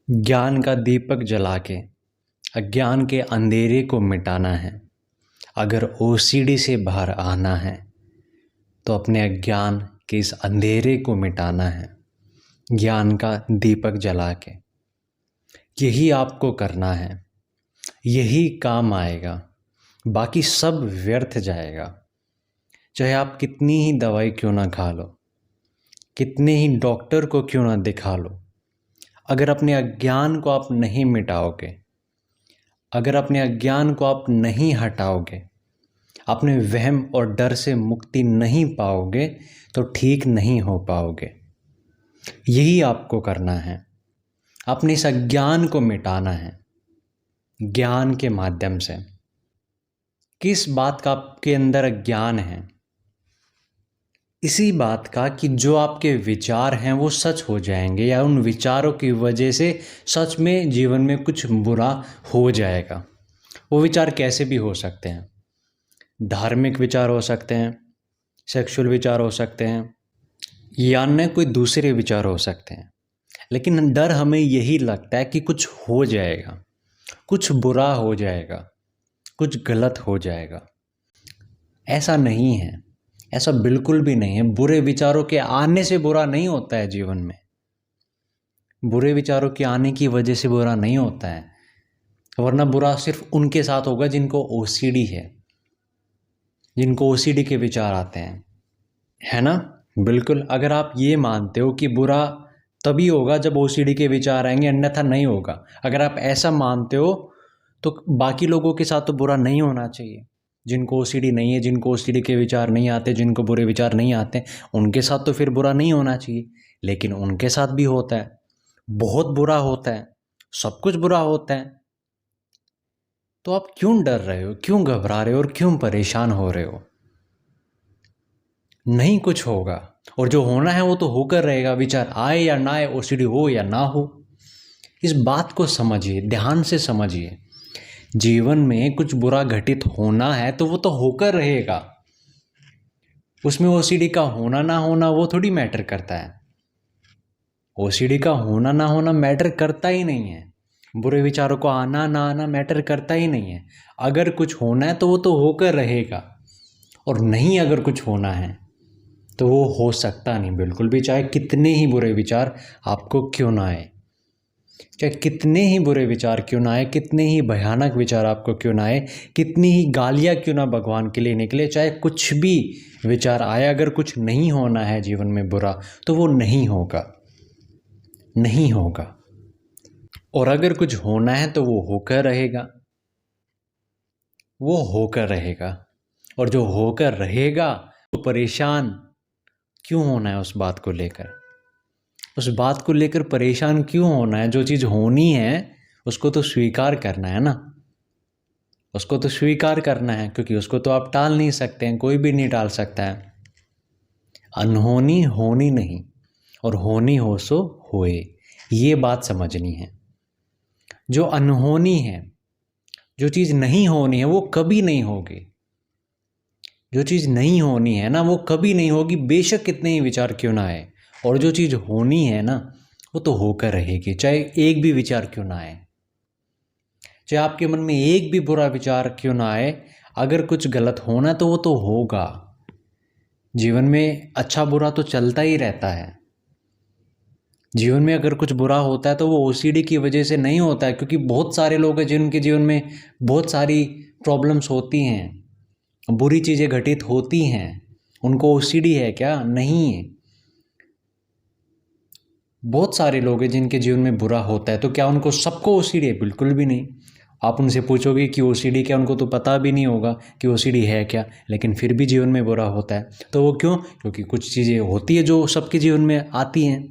ज्ञान का दीपक जला के अज्ञान के अंधेरे को मिटाना है। अगर ओसीडी से बाहर आना है तो अपने अज्ञान के इस अंधेरे को मिटाना है ज्ञान का दीपक जला के। यही आपको करना है, यही काम आएगा, बाकी सब व्यर्थ जाएगा। चाहे आप कितनी ही दवाई क्यों ना खा लो, कितने ही डॉक्टर को क्यों ना दिखा लो, अगर अपने अज्ञान को आप नहीं मिटाओगे, अगर अपने अज्ञान को आप नहीं हटाओगे, अपने वहम और डर से मुक्ति नहीं पाओगे तो ठीक नहीं हो पाओगे। यही आपको करना है, अपने इस अज्ञान को मिटाना है ज्ञान के माध्यम से। किस बात का आपके अंदर अज्ञान है? इसी बात का कि जो आपके विचार हैं वो सच हो जाएंगे या उन विचारों की वजह से सच में जीवन में कुछ बुरा हो जाएगा। वो विचार कैसे भी हो सकते हैं, धार्मिक विचार हो सकते हैं, सेक्सुअल विचार हो सकते हैं, या अन्य कोई दूसरे विचार हो सकते हैं। लेकिन डर हमें यही लगता है कि कुछ हो जाएगा, कुछ बुरा हो जाएगा, कुछ गलत हो जाएगा। ऐसा नहीं है, ऐसा बिल्कुल भी नहीं है। बुरे विचारों के आने से बुरा नहीं होता है जीवन में, बुरे विचारों के आने की वजह से बुरा नहीं होता है। वरना बुरा सिर्फ उनके साथ होगा जिनको ओसीडी है, जिनको ओसीडी के विचार आते हैं, है ना? बिल्कुल। अगर आप ये मानते हो कि बुरा तभी होगा जब ओसीडी के विचार आएंगे, अन्यथा नहीं होगा, अगर आप ऐसा मानते हो तो बाकी लोगों के साथ तो बुरा नहीं होना चाहिए। जिनको ओसीडी नहीं है, जिनको ओसीडी के विचार नहीं आते, जिनको बुरे विचार नहीं आते, उनके साथ तो फिर बुरा नहीं होना चाहिए। लेकिन उनके साथ भी होता है, बहुत बुरा होता है, सब कुछ बुरा होता है। तो आप क्यों डर रहे हो, क्यों घबरा रहे हो और क्यों परेशान हो रहे हो? नहीं कुछ होगा, और जो होना है वो तो होकर रहेगा। विचार आए या ना आए, ओसीडी हो या ना हो, इस बात को समझिए, ध्यान से समझिए। जीवन में कुछ बुरा घटित होना है तो वो तो होकर रहेगा, उसमें ओसीडी का होना ना होना वो थोड़ी मैटर करता है। ओसीडी का होना ना होना मैटर करता ही नहीं है, बुरे विचारों को आना ना आना मैटर करता ही नहीं है। अगर कुछ होना है तो वो तो होकर रहेगा, और नहीं अगर कुछ होना है तो वो हो सकता नहीं बिल्कुल भी, चाहे कितने ही बुरे विचार आपको क्यों ना आए, चाहे कितने ही बुरे विचार क्यों ना आए, कितने ही भयानक विचार आपको क्यों ना आए, कितनी ही गालियाँ क्यों ना भगवान के लिए निकले, चाहे कुछ भी विचार आए, अगर कुछ नहीं होना है जीवन में बुरा तो वो नहीं होगा, नहीं होगा। और अगर कुछ होना है तो वो होकर रहेगा, वो होकर रहेगा। और जो होकर रहेगा तो परेशान क्यों होना है उस बात को लेकर? उस बात को लेकर परेशान क्यों होना है? जो चीज़ होनी है उसको तो स्वीकार करना है ना, उसको तो स्वीकार करना है, क्योंकि उसको तो आप टाल नहीं सकते हैं, कोई भी नहीं टाल सकता है। अनहोनी होनी नहीं, और होनी हो सो होए, ये बात समझनी है। जो अनहोनी है, जो चीज़ नहीं होनी है वो कभी नहीं होगी। जो चीज़ नहीं होनी है ना वो कभी नहीं होगी, बेशक कितने ही विचार क्यों ना आए। और जो चीज़ होनी है ना वो तो होकर रहेगी, चाहे एक भी विचार क्यों ना आए, चाहे आपके मन में एक भी बुरा विचार क्यों ना आए। अगर कुछ गलत होना तो वो तो होगा। जीवन में अच्छा बुरा तो चलता ही रहता है। जीवन में अगर कुछ बुरा होता है तो वो ओसीडी की वजह से नहीं होता है, क्योंकि बहुत सारे लोग हैं जिनके जीवन में बहुत सारी प्रॉब्लम्स होती हैं, बुरी चीज़ें घटित होती हैं। उनको ओसीडी है क्या? नहीं है। बहुत सारे लोग हैं जिनके जीवन में बुरा होता है, तो क्या उनको सबको ओसीडी है? बिल्कुल भी नहीं। आप उनसे पूछोगे कि ओसीडी क्या, उनको तो पता भी नहीं होगा कि ओसीडी है क्या, लेकिन फिर भी जीवन में बुरा होता है। तो वो क्यों? क्योंकि कुछ चीज़ें होती है जो सबके जीवन में आती हैं,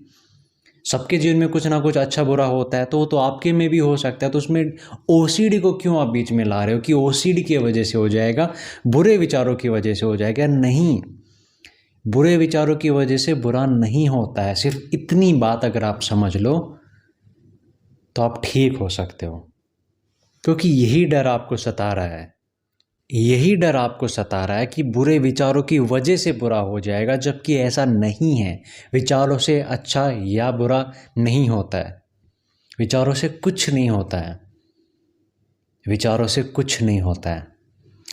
सबके जीवन में कुछ ना कुछ अच्छा बुरा होता है, तो वो तो आपके में भी हो सकता है। तो उसमें ओसीडी को क्यों आप बीच में ला रहे हो कि ओसीडी की वजह से हो जाएगा, बुरे विचारों की वजह से हो जाएगा? नहीं, बुरे विचारों की वजह से बुरा नहीं होता है। सिर्फ इतनी बात अगर आप समझ लो तो आप ठीक हो सकते हो, क्योंकि यही डर आपको सता रहा है, यही डर आपको सता रहा है कि बुरे विचारों की वजह से बुरा हो जाएगा, जबकि ऐसा नहीं है। विचारों से अच्छा या बुरा नहीं होता है, विचारों से कुछ नहीं होता है, विचारों से कुछ नहीं होता है।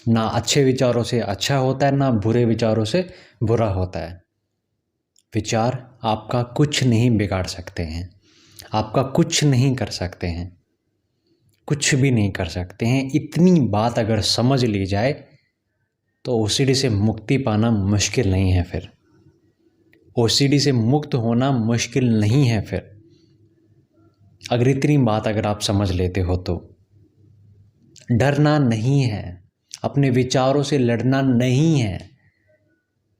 ना अच्छे विचारों से अच्छा होता है, ना बुरे विचारों से बुरा होता है। विचार आपका कुछ नहीं बिगाड़ सकते हैं, आपका कुछ नहीं कर सकते हैं, कुछ भी नहीं कर सकते हैं। इतनी बात अगर समझ ली जाए तो ओसीडी से मुक्ति पाना मुश्किल नहीं है। फिर ओसीडी से मुक्त होना मुश्किल नहीं है। फिर अगर इतनी बात अगर आप समझ लेते हो तो डरना नहीं है, अपने विचारों से लड़ना नहीं है।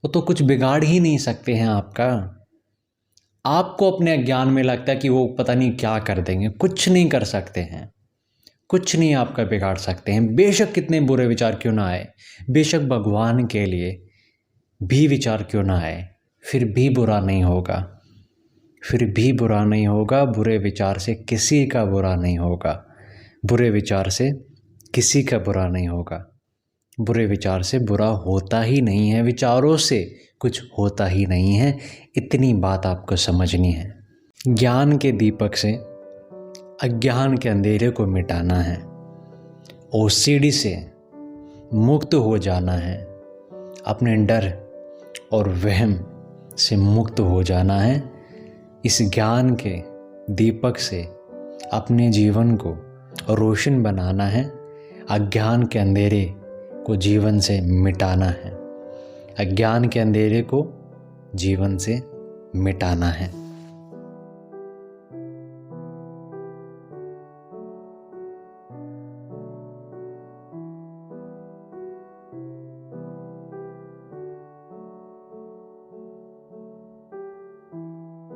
वो तो कुछ बिगाड़ ही नहीं सकते हैं आपका। आपको अपने अज्ञान में लगता है कि वो पता नहीं क्या कर देंगे, कुछ नहीं कर सकते हैं, कुछ नहीं आपका बिगाड़ सकते हैं। बेशक कितने बुरे विचार क्यों ना आए, बेशक भगवान के लिए भी विचार क्यों ना आए, फिर भी बुरा नहीं होगा, फिर भी बुरा नहीं होगा। बुरे विचार से किसी का बुरा नहीं होगा, बुरे विचार से किसी का बुरा नहीं होगा। बुरे विचार से बुरा होता ही नहीं है, विचारों से कुछ होता ही नहीं है। इतनी बात आपको समझनी है। ज्ञान के दीपक से अज्ञान के अंधेरे को मिटाना है, ओसीडी से मुक्त हो जाना है, अपने डर और वहम से मुक्त हो जाना है। इस ज्ञान के दीपक से अपने जीवन को रोशन बनाना है, अज्ञान के अंधेरे को जीवन से मिटाना है, अज्ञान के अंधेरे को जीवन से मिटाना है।